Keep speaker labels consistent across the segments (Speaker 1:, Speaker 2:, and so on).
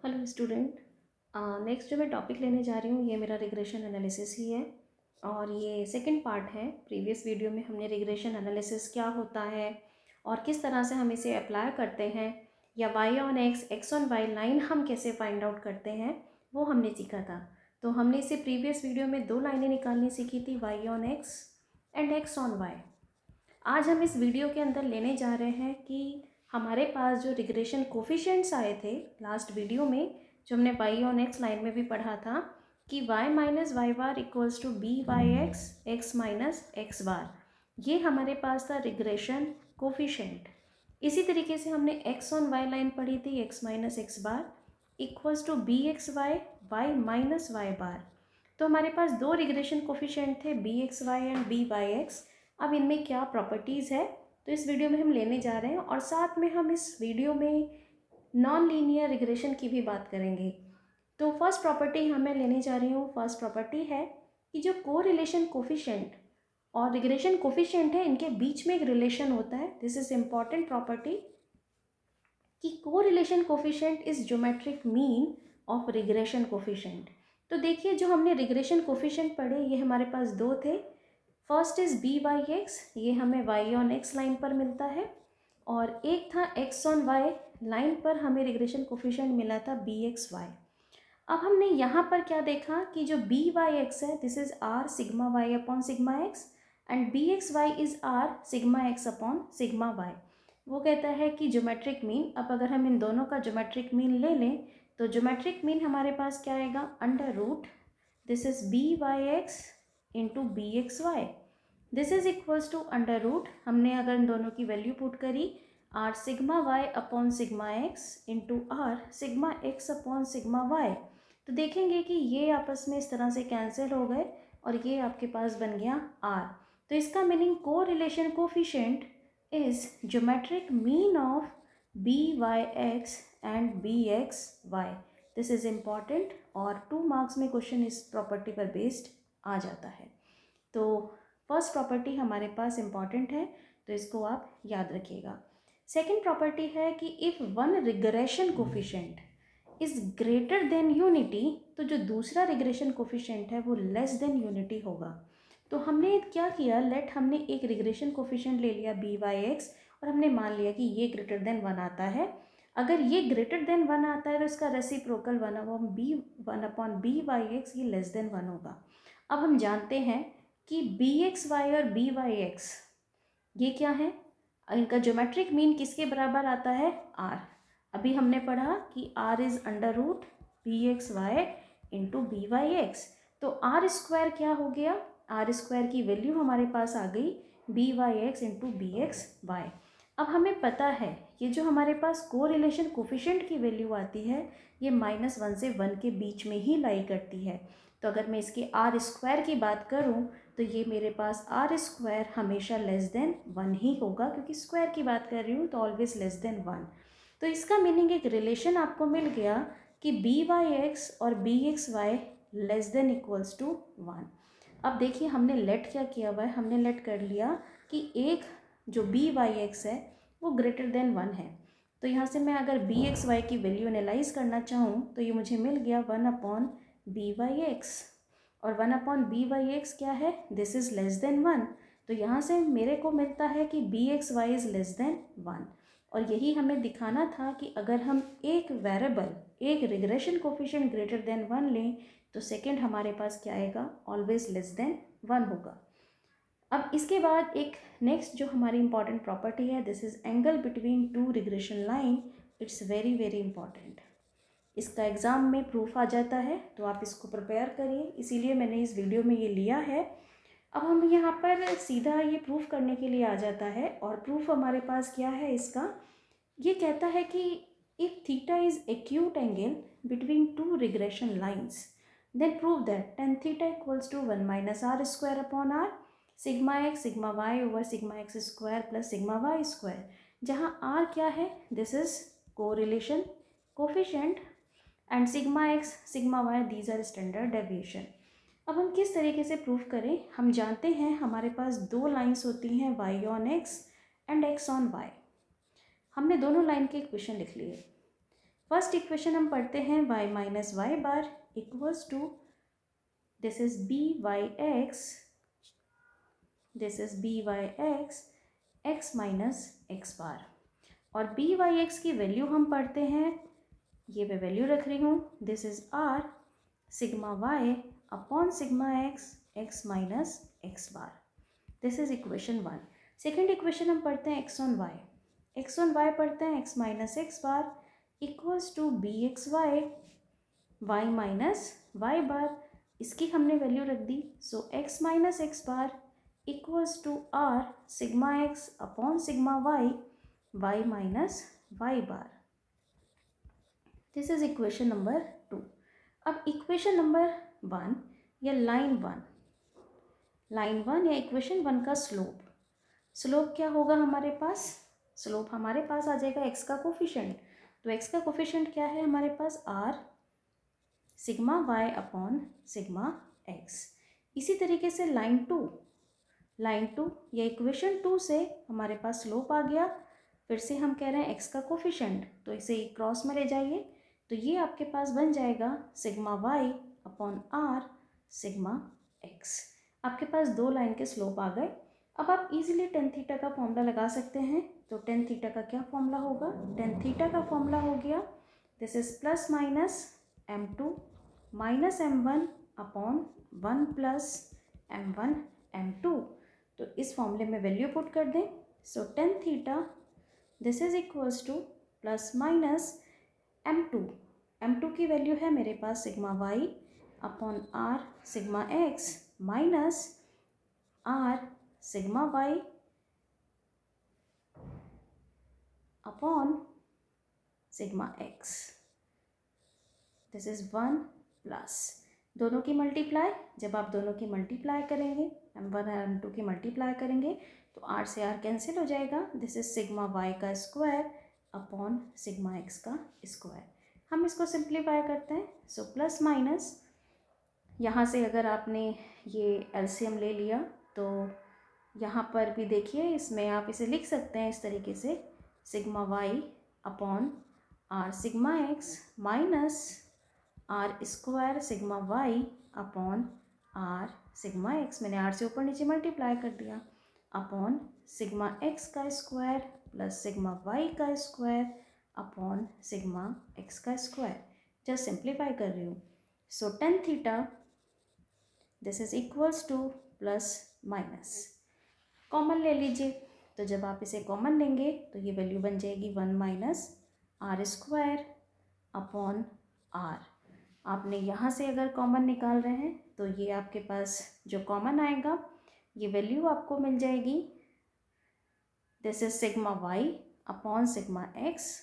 Speaker 1: Hello student. Next जो मैं topic लेने जा रही हूँ ये मेरा रिग्रेशन एनालिसिस ही है और ये सेकंड पार्ट है। प्रीवियस वीडियो में हमने रिग्रेशन एनालिसिस क्या होता है और किस तरह से हम इसे अप्लाई करते हैं या y on x on y line हम कैसे फाइंड आउट करते हैं वो हमने सीखा था। तो हमने इसे प्रीवियस वीडियो में दो लाइनें निकालनी सीखी थी, y on x and x on y। आज हम इस वीडियो के अंदर लेने जा रहे हैं कि हमारे पास जो रिग्रेशन कोफिशिएंट्स आए थे लास्ट वीडियो में, जो हमने y ऑन x लाइन में भी पढ़ा था कि y minus Y bar equals to B Y X minus X bar, ये हमारे पास था रिग्रेशन कोफिशिएंट। इसी तरीके से हमने x ऑन y लाइन पढ़ी थी, x minus X bar equals to B x Y minus Y bar. तो हमारे पास दो रिग्रेशन कोफिशिएंट थे, B x Y and B Y X. अब इनमें क्या प्रॉपर्टीज़ है तो इस वीडियो में हम लेने जा रहे हैं और साथ में हम इस वीडियो में नॉन लीनियर रिग्रेशन की भी बात करेंगे। तो फर्स्ट प्रॉपर्टी हमें लेने जा रही हूँ, फर्स्ट प्रॉपर्टी है कि जो कोरिलेशन कोफिशिएंट और रिग्रेशन कोफिशिएंट है इनके बीच में एक रिलेशन होता है। दिस इज इम्पॉर्टेंट प्रॉपर्टी कि correlation coefficient is geometric mean of regression coefficient. तो देखिए जो हमने रिग्रेशन कोफिशिएंट पढ़े ये हमारे पास दो थे। First is B Y x, ये हमें वाई ऑन एक्स लाइन पर मिलता है, और एक था एक्स ऑन वाई लाइन पर हमें रिग्रेशन कोफिशिएंट मिला था बी एक्स वाई। अब हमने यहाँ पर क्या देखा कि जो बी वाई एक्स है this is are sigma Y upon sigma x and b x y is are sigma x upon sigma y. वो कहता है कि ज्योमेट्रिक मीन, अब अगर हम इन दोनों का ज्योमेट्रिक मीन ले लें तो ज्योमेट्रिक मीन हमारे पास क्या आएगा, under root this is B Y x into b x y, this is equals to under root, हमने अगर इन दोनों की वैल्यू पुट करी r sigma Y upon sigma x into r sigma x upon sigma y, तो देखेंगे कि ये आपस में इस तरह से कैंसिल हो गए और ये आपके पास बन गया आर। तो इसका meaning correlation coefficient is geometric mean of b Y x and b x y. This is important और 2 मार्क्स में क्वेश्चन इस प्रॉपर्टी पर बेस्ड आ जाता है। तो फर्स्ट प्रॉपर्टी हमारे पास इम्पॉर्टेंट है तो इसको आप याद रखिएगा। सेकंड प्रॉपर्टी है कि if one regression coefficient is greater than unity, तो जो दूसरा रिग्रेशन कोफिशिएंट है वो लेस देन यूनिटी होगा। तो हमने क्या किया, लेट हमने एक रिग्रेशन कोफिशिएंट ले लिया बी वाई एक्स और हमने मान लिया कि ये ग्रेटर देन 1 आता है। अगर ये ग्रेटर देन 1 आता है तो इसका reciprocal 1 upon b Y x ये लेस देन 1 होगा। अब हम जानते हैं कि बी एक्स वाई और बी वाई एक्स ये क्या है, इनका ज्योमेट्रिक मीन किसके बराबर आता है, आर। अभी हमने पढ़ा कि r is under root b x y into b Y x, तो आर स्क्वायर क्या हो गया, आर स्क्वायर की वैल्यू हमारे पास आ गई b Y x into b x y. अब हमें पता है ये जो हमारे पास को रिलेशन कोफिशिएंट की वैल्यू आती है ये -1 से 1 के बीच में ही लाई करती है। तो अगर मैं इसके आर स्क्वायर की बात करूं तो ये मेरे पास आर स्क्वायर हमेशा लेस देन 1 ही होगा, क्योंकि स्क्वायर की बात कर रही हूँ तो ऑलवेज लेस देन 1। तो इसका मीनिंग एक रिलेशन आपको मिल गया कि बी वाई एक्स और b x y less than equals to 1। अब देखिए हमने लेट क्या किया हुआ है, हमने लेट कर लिया कि एक जो बी वाई एक्स है वो ग्रेटर देन 1 है। तो यहाँ से मैं अगर बी एक्स वाई की वैल्यू एनालाइज करना चाहूँ तो ये मुझे मिल गया 1 अपॉन बी वाई एक्स, और 1 अपॉन बी वाई एक्स क्या है, दिस इज़ लेस देन 1। तो यहाँ से मेरे को मिलता है कि b x y is less than 1, और यही हमें दिखाना था कि अगर हम एक वेरिएबल एक रिग्रेशन कोफिशिएंट ग्रेटर देन 1 लें तो सेकंड हमारे पास क्या आएगा, ऑलवेज लेस देन 1 होगा। अब इसके बाद एक नेक्स्ट जो हमारी इंपॉर्टेंट प्रॉपर्टी है, this is angle between 2 regression line, it's very very important. इसका एग्ज़ाम में प्रूफ आ जाता है तो आप इसको प्रिपेयर करिए, इसीलिए मैंने इस वीडियो में ये लिया है। अब हम यहाँ पर सीधा ये प्रूफ करने के लिए आ जाता है, और प्रूफ हमारे पास क्या है इसका, ये कहता है कि if theta is acute angle between 2 regression lines then prove that tan theta equals to 1 minus are square upon are sigma x sigma y over sigma x square plus sigma y square, जहाँ r क्या है, this is correlation coefficient and sigma x sigma y these are standard deviation. अब हम किस तरीके से proof करें, हम जानते हैं हमारे पास दो लाइंस होती हैं y on x and x on y. हमने दोनों लाइन के इक्वेशन लिख लिए। फर्स्ट इक्वेशन हम पढ़ते हैं y minus Y bar equals to this is B Y X, this is B Y X X minus X bar. और B Y X की वैल्यू हम पढ़ते हैं, ये मैं वैल्यू रख रही हूँ, this is are sigma Y upon sigma X X minus X bar. This is equation 1। Second equation हम पढ़ते हैं एक्स ऑन वाई पढ़ते हैं X minus X bar equals to B x Y minus Y bar. इसकी हमने value रख दी, so X minus X bar equals to R sigma x upon sigma Y minus Y bar. This is equation number 2। अब equation number 1 या line 1 या equation 1 का slope क्या होगा हमारे पास? स्लोप हमारे पास आ जाएगा एक्स का कोफिशिएंट। तो एक्स का कोफिशिएंट क्या है हमारे पास? R sigma Y upon sigma X. इसी तरीके से लाइन टू या इक्वेशन 2 से हमारे पास स्लोप आ गया। फिर से हम कह रहे हैं एक्स का कोफिशिएंट, तो इसे क्रॉस में ले जाइए, तो ये आपके पास बन जाएगा sigma Y upon are sigma x. आपके पास 2 लाइन के स्लोप आ गए। अब आप इजीली टेन थीटा का फॉर्मूला लगा सकते हैं। तो टेन थीटा का क्या फॉर्मूला होगा? टेन थीटा का फॉर्मूला हो गया this is plus minus m2 minus m1 upon 1 plus m1 m2। तो इस फॉर्मूले में वैल्यू पुट कर दें। So tan theta this is equals to plus minus m2 की वैल्यू है मेरे पास sigma Y upon are sigma X minus R sigma Y upon sigma X. This is 1 plus दोनों की मल्टीप्लाई। जब आप दोनों की मल्टीप्लाई करेंगे m1 और m2 की मल्टीप्लाई करेंगे तो r से r कैंसिल हो जाएगा। दिस इज सिग्मा वाई का स्क्वायर अपॉन सिग्मा एक्स का स्क्वायर। हम इसको सिंप्लीफाई करते हैं। सो प्लस माइनस यहाँ से अगर आपने ये एलसीएम ले लिया तो यहाँ पर भी देखिए, इसमें आप इसे लिख सकते हैं इस तरीके से, sigma Y upon are sigma X minus are square sigma Y upon are sigma X. मैंने आर से ऊपर नीचे मल्टीप्लाई कर दिया अपॉन सिग्मा एक्स का स्क्वायर प्लस सिग्मा वाई का स्क्वायर अपॉन सिग्मा एक्स का स्क्वायर। जस्ट सिंप्लीफाई कर रही हूँ। So tan theta this is equals to plus minus common ले लीजिए। तो जब आप इसे कॉमन लेंगे तो ये वैल्यू बन जाएगी 1 minus are square upon r. आपने यहाँ से अगर कॉमन निकाल रहे हैं तो ये आपके पास जो कॉमन आएगा ये वैल्यू आपको मिल जाएगी this is sigma Y upon sigma x.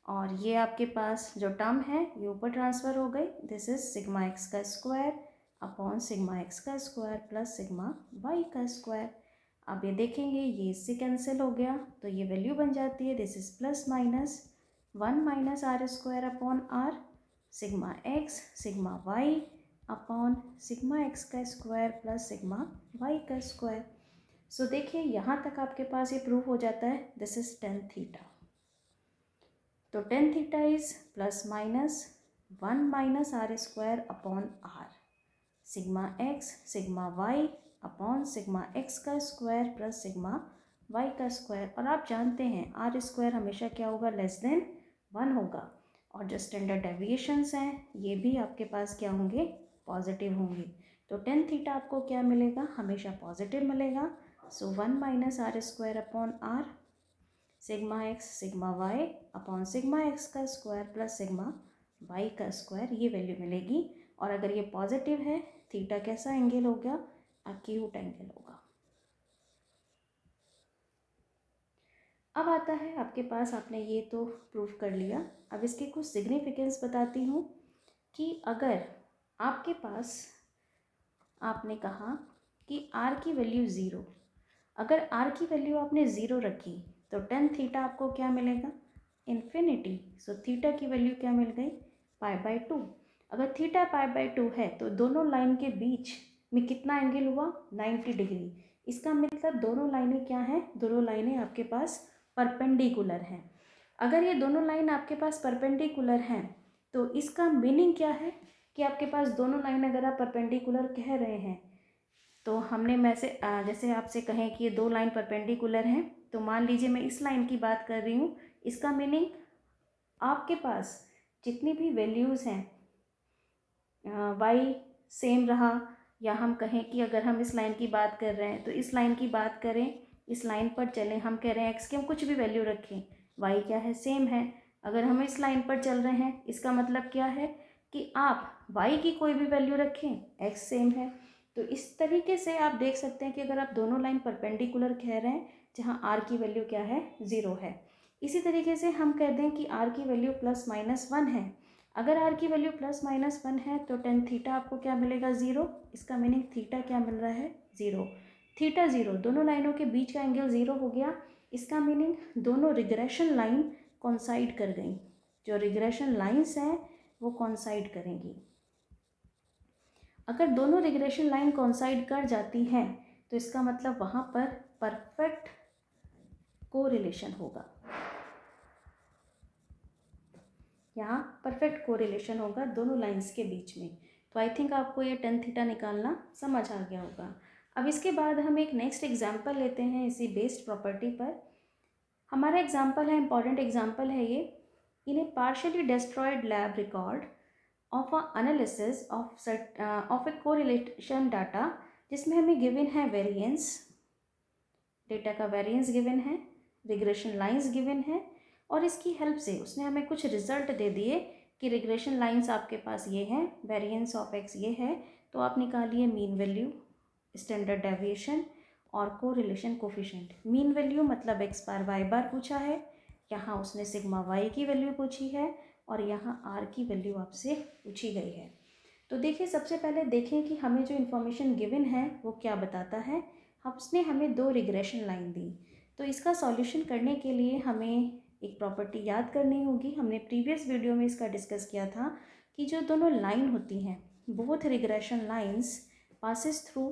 Speaker 1: और ये आपके पास जो टर्म है ये ऊपर ट्रांसफ़र हो गई। दिस इज सिग्मा एक्स का स्क्वायर अपॉन सिग्मा एक्स का स्क्वायर प्लस सिग्मा वाई का स्क्वायर। अब ये देखेंगे ये इससे कैंसिल हो गया तो ये वैल्यू बन जाती है this is plus minus 1 minus are square upon are sigma x sigma Y upon sigma x का स्क्वायर प्लस सिग्मा वाई का स्क्वायर। सो देखिए यहाँ तक आपके पास ये प्रूफ हो जाता है दिस इज टेन थीटा। तो tan theta is plus minus 1 minus are square upon are sigma x sigma Y upon sigma x का स्क्वायर प्लस सिग्मा वाई का स्क्वायर। और आप जानते हैं आर स्क्वायर हमेशा क्या होगा? लेस देन 1 होगा। और जो स्टैंडर्ड डेविएशंस हैं ये भी आपके पास क्या होंगे? पॉजिटिव होंगे। तो टेन थीटा आपको क्या मिलेगा? हमेशा पॉजिटिव मिलेगा। So 1 minus are square upon are sigma x sigma Y upon sigma x का स्क्वायर प्लस सिग्मा वाई का स्क्वायर, ये वैल्यू मिलेगी। और अगर ये पॉजिटिव है, थीटा कैसा एंगल हो गया? एक्यूट एंगल होगा। अब आता है आपके पास, आपने ये तो प्रूफ कर लिया। अब इसके कुछ सिग्निफिकेंस बताती हूँ कि अगर आपके पास आपने कहा कि r की वैल्यू 0, अगर r की वैल्यू आपने 0 रखी तो टेन थीटा आपको क्या मिलेगा? इन्फिनिटी। सो थीटा की वैल्यू क्या मिल गई? π/2। अगर थीटा π/2 है तो दोनों लाइन के बीच में कितना एंगल हुआ? 90 डिग्री। इसका मतलब दोनों लाइनें क्या हैं? दोनों लाइनें आपके पास परपेंडिकुलर हैं। अगर ये दोनों लाइन आपके पास परपेंडिकुलर हैं तो इसका मीनिंग क्या है कि आपके पास दोनों लाइन अगर आप परपेंडिकुलर कह रहे हैं तो हमने जैसे आपसे कहें कि ये दो लाइन परपेंडिकुलर हैं, तो मान लीजिए मैं इस लाइन की बात कर रही हूँ, इसका मीनिंग आपके पास जितनी भी वैल्यूज़ हैं वाई सेम रहा, या हम कहें कि अगर हम इस लाइन की बात कर रहे हैं तो इस लाइन की बात करें, इस लाइन पर चलें, हम कह रहे हैं एक्स की हम कुछ भी वैल्यू रखें, वाई क्या है सेम है। अगर हम इस लाइन पर चल रहे हैं इसका मतलब क्या है कि आप वाई की कोई भी वैल्यू रखें एक्स सेम है। तो इस तरीके से आप देख सकते हैं कि अगर आप दोनों लाइन परपेंडिकुलर कह रहे हैं जहाँ आर की वैल्यू क्या है 0 है। इसी तरीके से हम कह दें कि आर की वैल्यू +-1 है। अगर आर की वैल्यू +-1 है तो टेन थीटा आपको क्या मिलेगा 0। इसका मीनिंग थीटा क्या मिल रहा है 0। थीटा 0, दोनों लाइनों के बीच का एंगल 0 हो गया। इसका मीनिंग दोनों रिग्रेशन लाइन कॉन्साइड कर गई, जो रिग्रेशन लाइंस हैं वो कॉन्साइड करेंगी। अगर दोनों रिग्रेशन लाइन कॉन्साइड कर जाती हैं तो इसका मतलब वहाँ पर परफेक्ट कोरिलेशन होगा, यहाँ परफेक्ट कोरिलेशन होगा दोनों लाइंस के बीच में। तो आई थिंक आपको ये टेन थीटा निकालना समझ आ गया होगा। अब इसके बाद हम एक नेक्स्ट एग्जांपल लेते हैं इसी बेस्ड प्रॉपर्टी पर। हमारा एग्जांपल है, इंपॉर्टेंट एग्जांपल है ये। In a partially destroyed lab record of a analysis of a correlation data, जिसमें हमें गिवन है वेरिएंस, डेटा का वेरिएंस गिवन है, रिग्रेशन लाइंस गिवन है, और इसकी हेल्प से उसने हमें कुछ रिजल्ट दे दिए कि रिग्रेशन लाइंस आपके पास ये हैं, वेरिएंस ऑफ एक्स ये है, तो आप निकालिए मीन वैल्यू, स्टैंडर्ड डेविएशन और कोरिलेशन कोफिशिएंट। मीन वैल्यू मतलब एक्स बार वाई बार पूछा है, यहाँ उसने सिग्मा वाई की वैल्यू पूछी है, और यहाँ आर की वैल्यू आपसे पूछी गई है। तो देखिए सबसे पहले देखें कि हमें जो इन्फॉर्मेशन गिवन है वो क्या बताता है। उसने हमें दो रिग्रेशन लाइन दी, तो इसका सॉल्यूशन करने के लिए हमें एक प्रॉपर्टी याद करनी होगी। हमने प्रीवियस वीडियो में इसका डिस्कस किया था कि जो दोनों लाइन होती हैं, both regression lines passes through,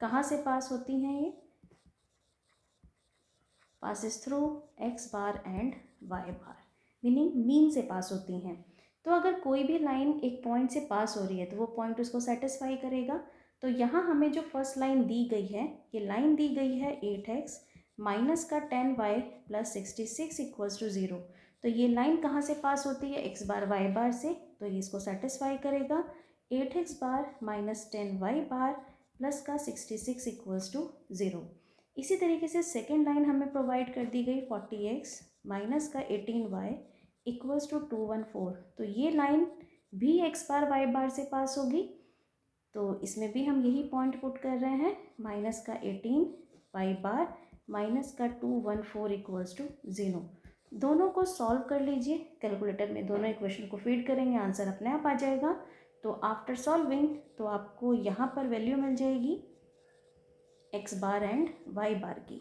Speaker 1: कहाँ से पास होती हैं ये, passes through x bar and y bar, meaning mean से पास होती हैं। तो अगर कोई भी लाइन एक पॉइंट से पास हो रही है तो वो पॉइंट उसको सेटिस्फाई करेगा। तो यहाँ हमें जो फर्स्ट लाइन दी गई है, ये लाइन दी गई है 8x माइनस का 10y प्लस 66 इक्वल्स टू 0। तो ये लाइन कहाँ से पास होती है, x बार y बार से, तो ये इसको सेटिस्फाई करेगा। 8x बार माइनस 10y बार प्लस का 66 इक्वल्स टू 0। इसी तरीके से सेकेंड लाइन हमें प्रोवाइड कर दी गई 40x माइनस का 18y इक्वल्स टू 214। तो ये लाइन भी x बार y बार से पास होगी, तो इसमें भी हम यही पॉइंट पुट कर रहे हैं, माइनस का 18y बार माइनस का 214 इक्वल्स टू 0। दोनों को सॉल्व कर लीजिए, कैलकुलेटर में दोनों इक्वेशन को फीड करेंगे, आंसर अपने आप आ जाएगा। तो आफ्टर सॉल्विंग तो आपको यहाँ पर वैल्यू मिल जाएगी x बार एंड y बार की।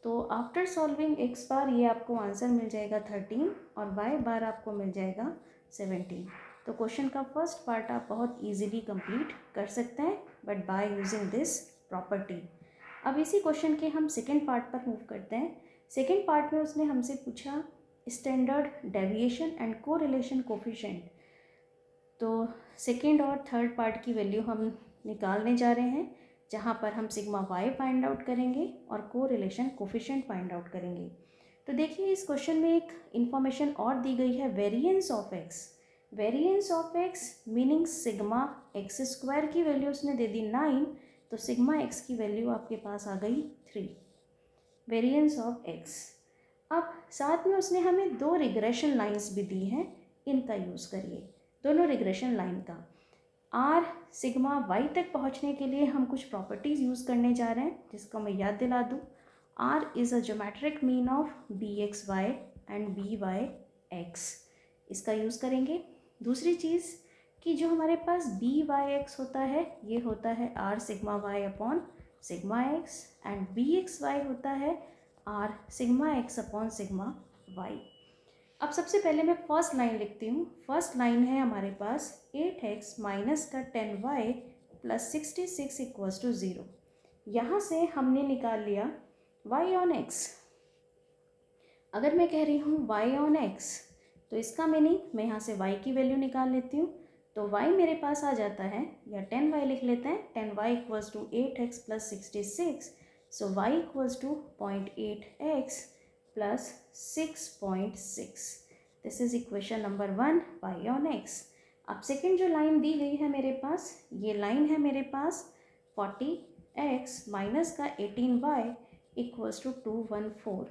Speaker 1: तो आफ्टर सॉल्विंग x बार ये आपको आंसर मिल जाएगा 13 और y बार आपको मिल जाएगा 17। तो क्वेश्चन का फर्स्ट पार्ट आप बहुत इजीली कंप्लीट कर सकते हैं but by using this property. अब इसी क्वेश्चन के हम सेकेंड पार्ट पर मूव करते हैं। सेकेंड पार्ट में उसने हमसे पूछा standard deviation and correlation coefficient. तो सेकेंड और थर्ड पार्ट की वैल्यू हम निकालने जा रहे हैं, जहाँ पर हम सिग्मा वाई फाइंड आउट करेंगे और कोरिलेशन कोफिशिएंट फाइंड आउट करेंगे। तो देखिए इस क्वेश्चन में एक इन्फॉर्मेशन और दी गई है, variance of x. Variance of x meaning sigma x square की वैल्यू उसने दे दी 9, तो सिग्मा एक्स की वैल्यू आपके पास आ गई 3, वेरिएंस ऑफ एक्स। अब साथ में उसने हमें दो रिग्रेशन लाइंस भी दी हैं, इनका यूज़ करिए, दोनों रिग्रेशन लाइन का। आर सिग्मा वाई तक पहुंचने के लिए हम कुछ प्रॉपर्टीज़ यूज़ करने जा रहे हैं, जिसको मैं याद दिला दूँ। R is a geometric mean of b x Y and B Y x, इसका यूज़ करेंगे। दूसरी चीज़ कि जो हमारे पास बी वाई एक्स होता है ये होता है r sigma Y upon sigma x, and b x y होता है r sigma x upon sigma y. अब सबसे पहले मैं फर्स्ट लाइन लिखती हूँ। फर्स्ट लाइन है हमारे पास 8x माइनस का 10y प्लस 66 इक्वल्स टू 0। यहाँ से हमने निकाल लिया y ऑन x। अगर मैं कह रही हूँ y ऑन x, तो इसका मीनिंग मैं यहाँ से y की वैल्यू निकाल लेती हूँ। तो y मेरे पास आ जाता है, या 10y लिख लेते हैं, 10y equals to 8x plus 66। So y equals to 0.8x plus 6.6। This is equation number 1, y on x। अब सेकेंड जो लाइन दी गई है मेरे पास, ये लाइन है मेरे पास 40x माइनस का 18y इक्वल्स टू 214।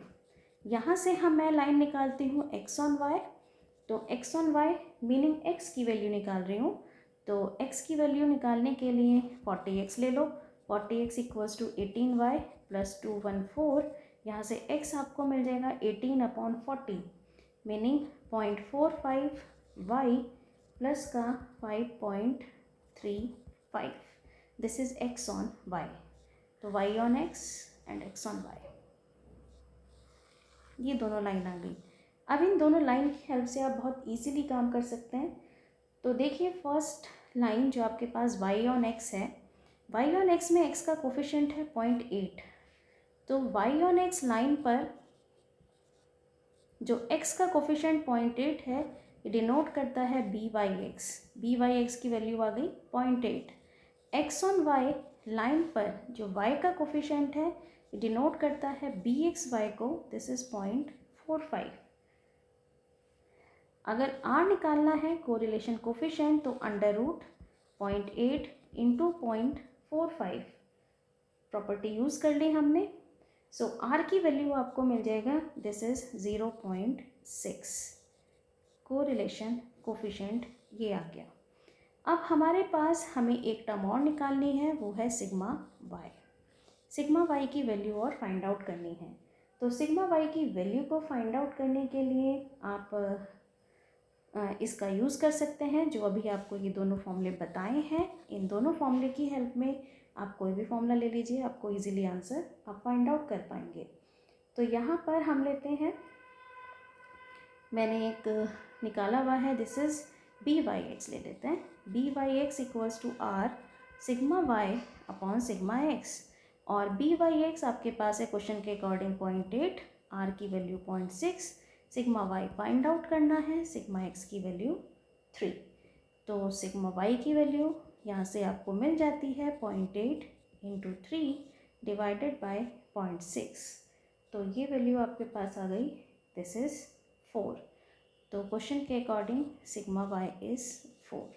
Speaker 1: यहाँ से मैं लाइन निकालती हूँ x ऑन y। तो x on y meaning x की वैल्यू निकाल रही हूँ। तो x की वैल्यू निकालने के लिए 40x ले लो। 40x equals to 18y plus 214। यहाँ से x आपको मिल जाएगा 18/40 मीनिंग 0.45y प्लस का 5.35। This is x on y। तो y on x and x on y, ये दोनों लाइन आ गई। अब इन दोनों लाइन की हेल्प से आप बहुत इजीली काम कर सकते हैं। तो देखिए फर्स्ट लाइन जो आपके पास y ऑन x है, y ऑन x में x का कोफिशिएंट है 0.8। तो y ऑन x लाइन पर जो x का कोफिशिएंट 0.8 है, ये डिनोट करता है by(x). by(x) की वैल्यू आ गई 0.8। x ऑन y लाइन पर जो y का कोफिशिएंट है, ये डिनोट करता है bxy को, दिस इज 0.45। अगर r निकालना है कोरिलेशन कोफिशिएंट, तो √0.8 इंटू 0.45 प्रॉपर्टी यूज़ कर ली हमने। सो r की वैल्यू आपको मिल जाएगा, दिस इज 0.6। कोरिलेशन कोफिशिएंट ये आ गया। अब हमारे पास हमें एक टर्म और निकालनी है, वो है सिग्मा y। सिग्मा y की वैल्यू और फाइंड आउट करनी है। तो सिग्मा y की वैल्यू को फाइंड आउट करने के लिए आप इसका यूज़ कर सकते हैं, जो अभी आपको ये दोनों फॉर्मूले बताए हैं। इन दोनों फॉर्मूले की हेल्प में आप कोई भी फॉर्मूला ले लीजिए, आपको इजीली आंसर आप फाइंड आउट कर पाएंगे। तो यहाँ पर हम लेते हैं, मैंने एक निकाला हुआ है, दिस इज़ by(x) ले लेते हैं। by(x) equals to r sigma y upon sigma x। और by(x) आपके पास है क्वेश्चन के अकॉर्डिंग 0.8, r की वैल्यू 0.6, सिग्मा y फाइंड आउट करना है, सिग्मा x की वैल्यू 3। तो सिग्मा y की वैल्यू यहाँ से आपको मिल जाती है 0.8 इंटू 3 डिवाइडेड बाय 0.6। तो ये वैल्यू आपके पास आ गई, दिस इज़ 4। तो क्वेश्चन के अकॉर्डिंग सिग्मा y इज़ 4।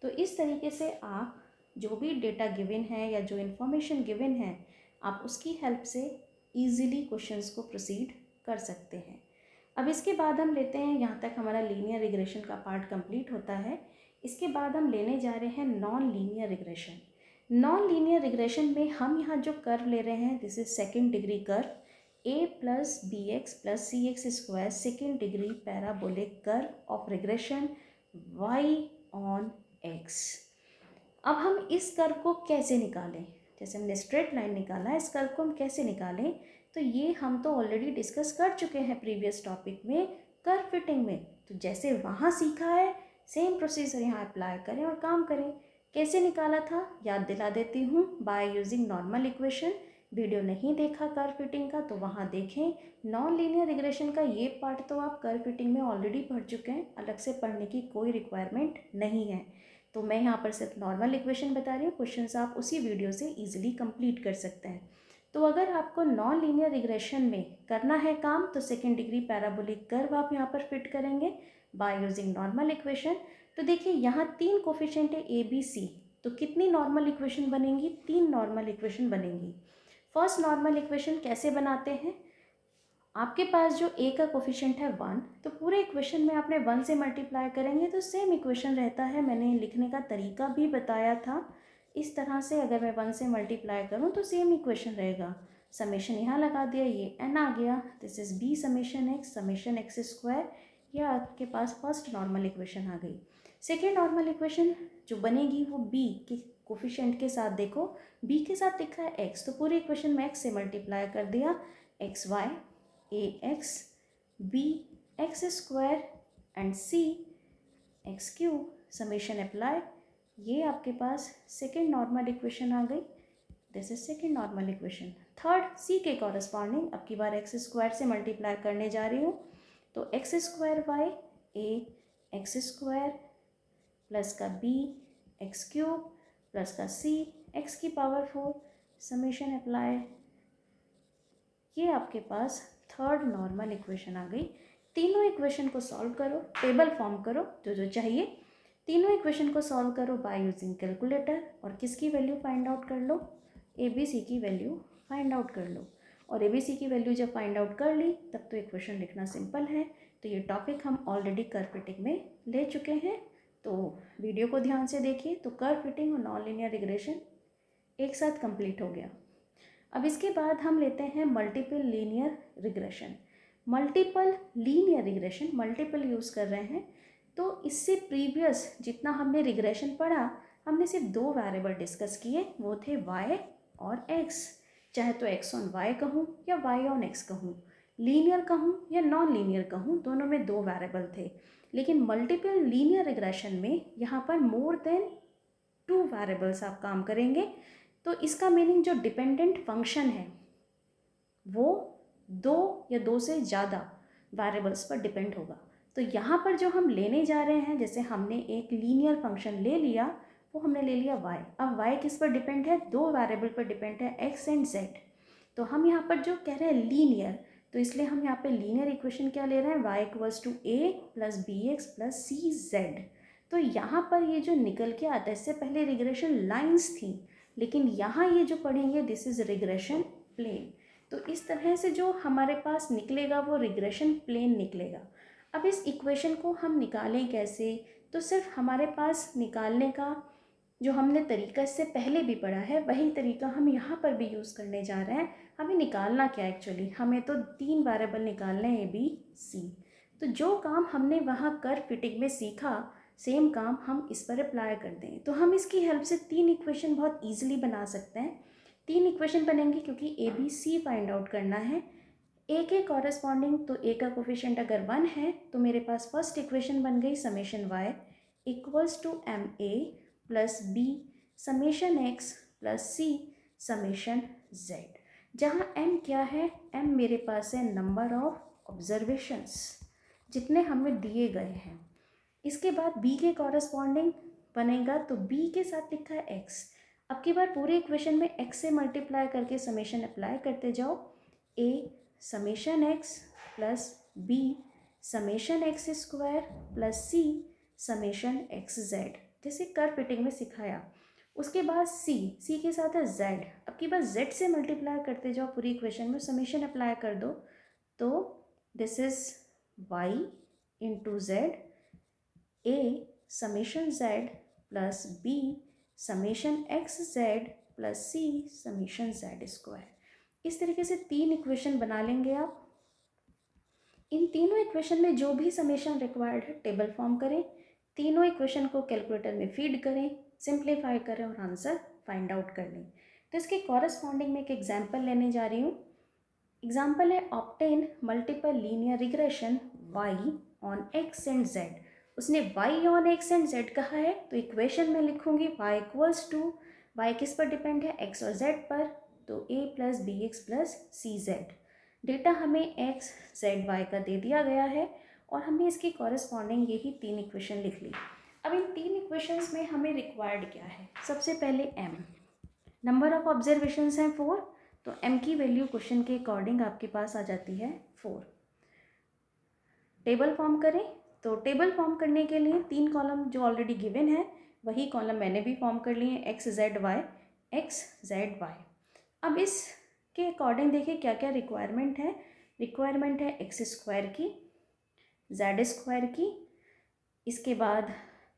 Speaker 1: तो इस तरीके से आप जो भी डेटा गिवन है या जो इन्फॉर्मेशन गिवन है, आप उसकी हेल्प से ईज़िली क्वेश्चंस को प्रोसीड कर सकते हैं। अब इसके बाद हम लेते हैं, यहाँ तक हमारा लीनियर रिग्रेशन का पार्ट कंप्लीट होता है। इसके बाद हम लेने जा रहे हैं non linear regression. Non linear regression में हम यहाँ जो कर्व ले रहे हैं, this is second degree curve, a plus b x plus c x square second degree parabolic curve of regression y on x। अब हम इस कर्व को कैसे निकालें, जैसे हमने स्ट्रेट लाइन निकाला है, इस कर्व को हम कैसे निकालें, तो ये हम तो ऑलरेडी डिस्कस कर चुके हैं प्रीवियस टॉपिक में कर्व फिटिंग में। तो जैसे वहाँ सीखा है, सेम प्रोसीजर यहाँ अप्लाई करें और काम करें। कैसे निकाला था याद दिला देती हूँ, by using normal equation. Video नहीं देखा कर्व फिटिंग का तो वहाँ देखें। नॉन लीनियर रिग्रेशन का ये पार्ट तो आप कर्व फिटिंग में ऑलरेडी पढ़ चुके हैं, अलग से पढ़ने की कोई रिक्वायरमेंट नहीं है। तो मैं यहाँ पर सिर्फ नॉर्मल इक्वेशन बता रही हूँ, क्वेश्चंस आप उसी वीडियो से इजीली कंप्लीट कर सकते हैं। तो अगर आपको नॉन लीनियर रिग्रेशन में करना है काम, तो सेकेंड डिग्री पैराबोलिक कर्व आप यहाँ पर फिट करेंगे बाय यूजिंग नॉर्मल इक्वेशन। तो देखिए यहाँ 3 कोफिशिएंट है ए बी सी, तो कितनी नॉर्मल इक्वेशन बनेंगी, 3 नॉर्मल इक्वेशन बनेंगी। फर्स्ट नॉर्मल इक्वेशन कैसे बनाते हैं, आपके पास जो a का कोफिशिएंट है 1, तो पूरे इक्वेशन में आपने 1 से मल्टीप्लाई करेंगे तो सेम इक्वेशन रहता है। मैंने लिखने का तरीका भी बताया था, इस तरह से अगर मैं 1 से मल्टीप्लाई करूं तो सेम इक्वेशन रहेगा। समेशन यहाँ लगा दिया, ये n आ गया, this is b summation x square. यह आपके पास फर्स्ट नॉर्मल इक्वेशन आ गई। सेकेंड नॉर्मल इक्वेशन जो बनेगी वो b के कोफिशिएंट के साथ, देखो b के साथ लिखा है x, तो पूरी इक्वेशन में x से मल्टीप्लाई कर दिया, x y a x b x square and c x cube, summation apply. ये आपके पास सेकेंड नॉर्मल इक्वेशन आ गई, this is second normal equation. Third c के कॉरस्पॉन्डिंग अब की बार एक्स स्क्वायर से मल्टीप्लाई करने जा रही हूँ, तो x square y a x square plus का बी एक्स क्यूब प्लस का सी एक्स की पावर 4 समेशन अप्लाई। ये आपके पास थर्ड नॉर्मल इक्वेशन आ गई। तीनों इक्वेशन को सॉल्व करो, टेबल फॉर्म करो जो जो चाहिए, तीनों इक्वेशन को सॉल्व करो बाय यूजिंग कैलकुलेटर और किसकी वैल्यू फाइंड आउट कर लो, ए बी सी की वैल्यू फाइंड आउट कर लो। और ए बी सी की वैल्यू जब फाइंड आउट कर ली तब तो इक्वेशन लिखना सिंपल है। तो ये टॉपिक हम ऑलरेडी कर्व फिटिंग में ले चुके हैं, तो वीडियो को ध्यान से देखिए। तो कर्व फिटिंग और नॉन लीनियर रिग्रेशन एक साथ कंप्लीट हो गया। अब इसके बाद हम लेते हैं multiple linear regression. Multiple linear regression multiple use कर रहे हैं, तो इससे प्रीवियस जितना हमने रिग्रेशन पढ़ा हमने सिर्फ दो वेरिएबल डिस्कस किए, वो थे y और x। चाहे तो x ऑन y कहूँ या y ऑन x कहूँ, लीनियर कहूँ या नॉन लीनियर कहूँ, दोनों में दो वेरिएबल थे। लेकिन मल्टीपल लीनियर रिग्रेशन में यहाँ पर मोर देन 2 वेरिएबल्स आप काम करेंगे। तो इसका मीनिंग जो डिपेंडेंट फंक्शन है वो दो या दो से ज़्यादा वेरिएबल्स पर डिपेंड होगा। तो यहाँ पर जो हम लेने जा रहे हैं, जैसे हमने एक लीनियर फंक्शन ले लिया, वो हमने ले लिया y। अब y किस पर डिपेंड है, दो वेरिएबल पर डिपेंड है x एंड z। तो हम यहाँ पर जो कह रहे हैं लीनियर, तो इसलिए हम यहाँ पे लीनियर इक्वेशन क्या ले रहे हैं, y equals to a plus b x plus c z. तो यहाँ पर ये जो निकल के आता है, इससे पहले रिग्रेशन लाइन्स थी, लेकिन यहाँ ये जो पढ़ेंगे दिस इज रिग्रेशन प्लेन। तो इस तरह से जो हमारे पास निकलेगा वो रिग्रेशन प्लेन निकलेगा। अब इस इक्वेशन को हम निकालें कैसे, तो सिर्फ हमारे पास निकालने का जो हमने तरीका इससे पहले भी पढ़ा है वही तरीका हम यहाँ पर भी यूज़ करने जा रहे हैं। हमें निकालना क्या एक्चुअली, हमें तो 3 वेरिएबल निकालने हैं, ए बी सी। तो जो काम हमने वहाँ कर्व फिटिंग में सीखा सेम काम हम इस पर अप्लाई कर दें। तो हम इसकी हेल्प से 3 इक्वेशन बहुत ईजिली बना सकते हैं। 3 इक्वेशन बनेंगे क्योंकि a b c find out करना है। ए के कॉरस्पॉन्डिंग, तो ए का कोफिशिएंट अगर 1 है तो मेरे पास फर्स्ट इक्वेशन बन गई summation y equals to m a plus B summation x plus C summation z। जहाँ m क्या है, m मेरे पास है नंबर ऑफ ऑब्जर्वेशंस जितने हमें दिए गए हैं। इसके बाद b के कॉरस्पॉन्डिंग बनेगा, तो b के साथ लिखा है x। अब की बार पूरे इक्वेशन में x से मल्टीप्लाई करके समेशन अप्लाई करते जाओ, a summation x plus b summation x square plus c summation X Z, जैसे कर्व फिटिंग में सिखाया। उसके बाद c के साथ है z। अब की बार z से मल्टीप्लाई करते जाओ पूरी इक्वेशन में, समेशन अप्लाई कर दो, तो this is y into Z a summation z plus b summation X Z plus c summation z square. इस तरीके से 3 इक्वेशन बना लेंगे आप। इन तीनों इक्वेशन में जो भी समेशन रिक्वायर्ड है टेबल फॉर्म करें, तीनों इक्वेशन को कैलकुलेटर में फीड करें, सिंप्लीफाई करें और आंसर फाइंड आउट कर लें। तो इसके कॉरस्पॉन्डिंग में एक एग्जाम्पल लेने जा रही हूँ। एग्जाम्पल है obtain multiple linear regression y on x and z। उसने y on x and z कहा है, तो इक्वेशन में लिखूंगी y इक्वल्स टू, y किस पर डिपेंड है, x और z पर, तो a plus b x plus c z. Data हमें x z y का दे दिया गया है और हमने इसकी कॉरस्पॉन्डिंग यही 3 इक्वेशन लिख ली। अब इन 3 इक्वेशंस में हमें रिक्वायर्ड क्या है, सबसे पहले m, नंबर ऑफ ऑब्जर्वेशंस हैं 4, तो m की वैल्यू क्वेश्चन के अकॉर्डिंग आपके पास आ जाती है 4। टेबल फॉर्म करें, तो टेबल फॉर्म करने के लिए 3 कॉलम जो ऑलरेडी गिवन है वही कॉलम मैंने भी फॉर्म कर लिए, एक्स जेड वाई। अब इसके अकॉर्डिंग देखिए क्या क्या रिक्वायरमेंट है। रिक्वायरमेंट है एक्स स्क्वायर की, जेड स्क्वायर की, इसके बाद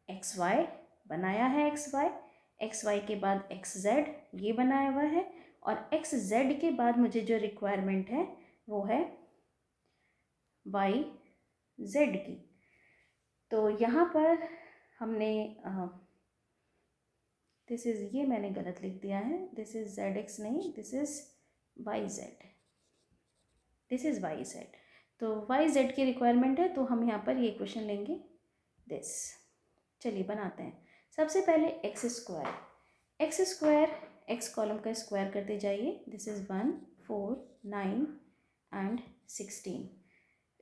Speaker 1: एक्स वाई बनाया है, एक्स वाई के बाद एक्स जेड ये बनाया हुआ है, और एक्स जेड के बाद मुझे जो रिक्वायरमेंट है वो है वाई जेड की। तो यहाँ पर हमने दिस इज़, ये मैंने गलत लिख दिया है, दिस इज़ जेड एक्स नहीं, this is why Z, this is why Z. तो वाई जेड की रिक्वायरमेंट है, तो हम यहाँ पर ये क्वेश्चन लेंगे दिस। चलिए बनाते हैं। सबसे पहले एक्स स्क्वायर एक्स कॉलम का स्क्वायर करते जाइए। This is 1, 4, 9 and 16।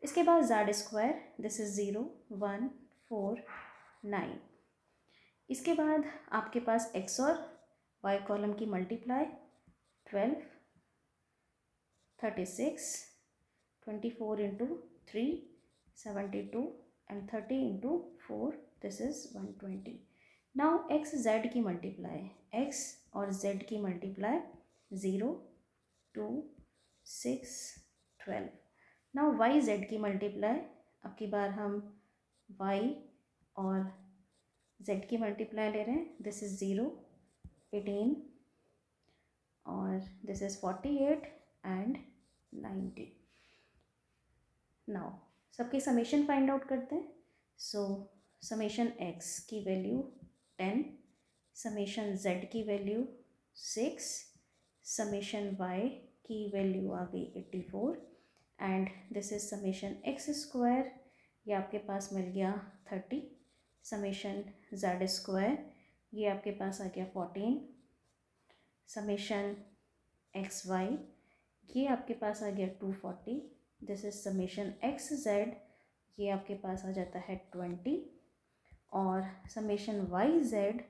Speaker 1: इसके बाद जेड स्क्वायर, दिस इज़ 0, 1, 4, 9। इसके बाद आपके पास एक्स और वाई कॉलम की multiply, 12, 36, 24 into 3, 72 and 30 into 4, this is 120। Now x Z की मल्टीप्लाई, एक्स और जेड की मल्टीप्लाई, 0, 2, 6, 12। नाउ वाई जेड की मल्टीप्लाई, अब की बार हम वाई और जेड की मल्टीप्लाई ले रहे हैं। दिस इज़ 0, 18 और दिस इज़ 48 एंड 90। नाउ सबके समेशन फाइंड आउट करते हैं। सो समेशन एक्स की वैल्यू 10, समेशन जेड की वैल्यू 6, समेशन वाई की वैल्यू आ गई 84 and this is summation X square, ये आपके पास मिल गया 30, समेशन जेड स्क्वायर ये आपके पास आ गया 14, समेशन एक्स वाई ये आपके पास आ गया 240, this is summation X Z ये आपके पास आ जाता है 20 और समेशन वाई जेड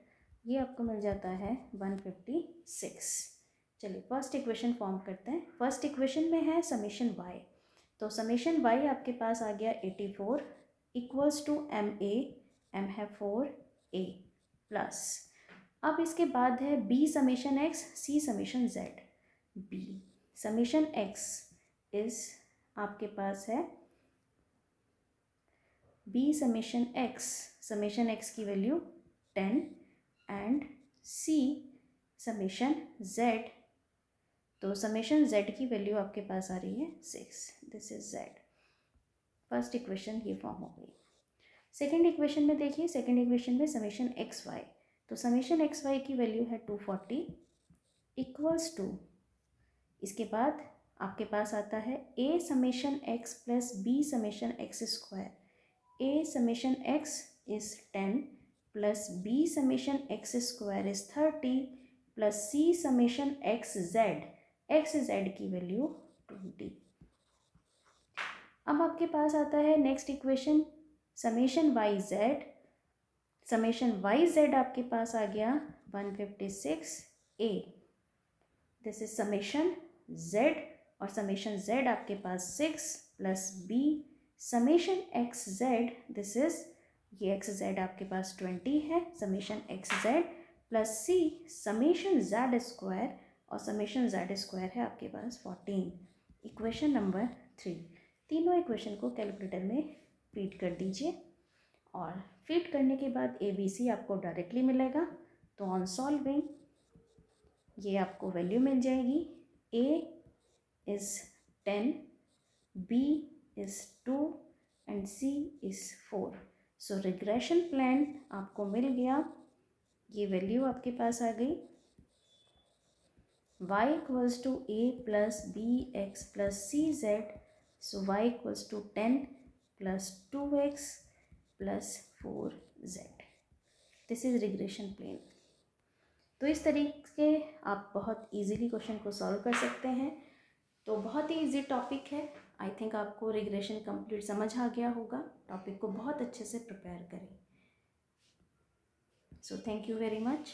Speaker 1: ये आपको मिल जाता है 156। चलिए फर्स्ट इक्वेशन फॉर्म करते हैं। फर्स्ट इक्वेशन में है समेशन वाई, तो समेशन वाई आपके पास आ गया 84 equals to m a, m है 4a प्लस, अब इसके बाद है b summation x, c summation z. B summation x is आपके पास है बी समेशन एक्स की value 10 and c summation z, तो समेशन जेड की वैल्यू आपके पास आ रही है 6, this is z. First equation ये फॉर्म हो गई। सेकेंड इक्वेशन में देखिए, सेकेंड इक्वेशन में समेशन एक्स वाई, तो समेशन एक्स वाई की वैल्यू है 240 इक्वल्स टू, इसके बाद आपके पास आता है A summation X plus B summation X square. A summation x is 10 plus B summation X square is 30 plus C summation X Z की वैल्यू 20। अब आपके पास आता है next equation summation Y Z, summation Y Z आपके पास आ गया 156a, this is summation Z और समेशन जेड आपके पास 6 plus B summation X Z, this is ये एक्स जेड आपके पास 20 है, समेशन एक्स जेड प्लस सी समेशन जेड स्क्वायर और समेशन जेड स्क्वायर है आपके पास 14। इक्वेशन नंबर 3, तीनों इक्वेशन को कैलकुलेटर में फीड कर दीजिए और फीड करने के बाद ABC आपको डायरेक्टली मिलेगा, तो ऑन सॉल्विंग ये आपको वैल्यू मिल जाएगी। A is 10, B is 2 and C is 4। So regression plan आपको मिल गया, ये वैल्यू आपके पास आ गई y equals to a plus b x plus c z, so y equals to 10 plus 2x plus 4z, this is regression plane. तो इस तरीके आप बहुत इजीली क्वेश्चन को सॉल्व कर सकते हैं। तो बहुत ही इजी टॉपिक है, आई थिंक आपको रिग्रेशन कंप्लीट समझ आ गया होगा। टॉपिक को बहुत अच्छे से प्रिपेयर करें। So thank you very much.